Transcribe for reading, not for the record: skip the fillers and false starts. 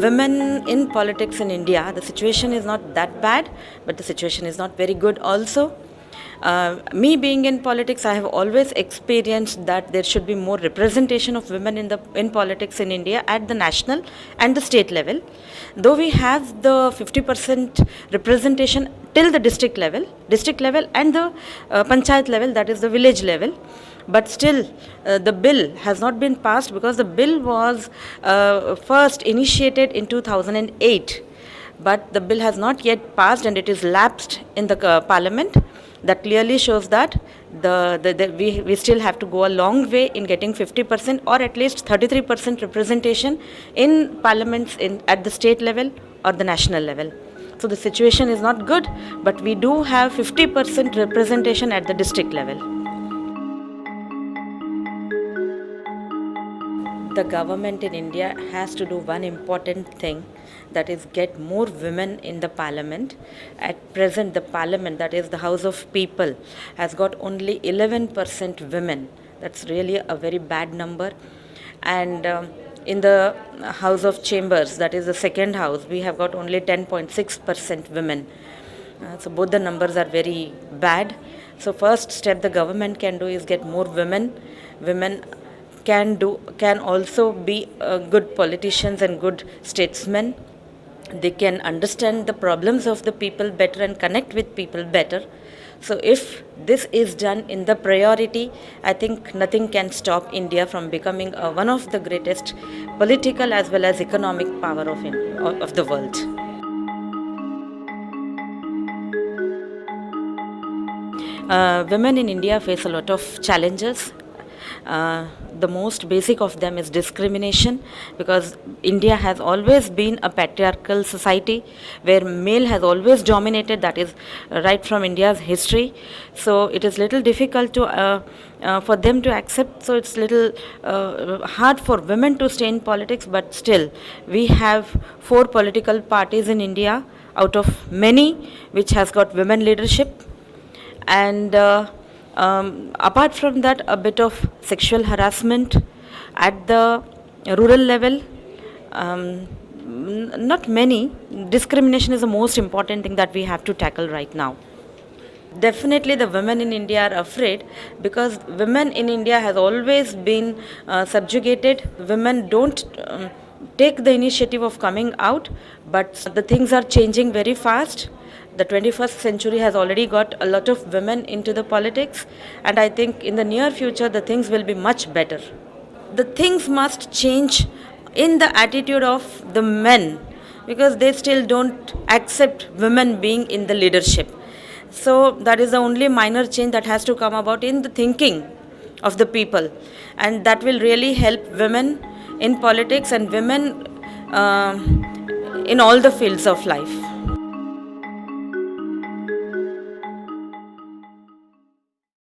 Women in politics in India, the situation is not that bad, but the situation is not very good also. Me being in politics, I have always experienced that there should be more representation of women in politics in India at the national and the state level. Though we have the 50% representation till the district level and the panchayat level, that is the village level. But still, the bill has not been passed because the bill was first initiated in 2008. But the bill has not yet passed and it is lapsed in the parliament. That clearly shows that we still have to go a long way in getting 50% or at least 33% representation in parliaments at the state level or the national level. So the situation is not good, but we do have 50% representation at the district level. The government in India has to do one important thing, that is get more women in the parliament. At present, the parliament, that is the House of People, has got only 11% women. That's really a very bad number. And in the House of Chambers, that is the second house, we have got only 10.6% women. So both the numbers are very bad. So first step the government can do is get more women. Women can also be good politicians and good statesmen. They can understand the problems of the people better and connect with people better. So if this is done in the priority, I think nothing can stop India from becoming one of the greatest political as well as economic power of the world. Women in India face a lot of challenges. The most basic of them is discrimination, because India has always been a patriarchal society where male has always dominated, that is right from India's history. So it is little difficult to for them to accept, so it's little hard for women to stay in politics. But still, we have 4 political parties in India out of many which has got women leadership. And apart from that, a bit of sexual harassment at the rural level, not many. Discrimination is the most important thing that we have to tackle right now. Definitely the women in India are afraid, because women in India has always been subjugated. Women don't take the initiative of coming out, but the things are changing very fast. The 21st century has already got a lot of women into the politics, and I think in the near future the things will be much better. The things must change in the attitude of the men, because they still don't accept women being in the leadership. So that is the only minor change that has to come about in the thinking of the people, and that will really help women in politics and women in all the fields of life.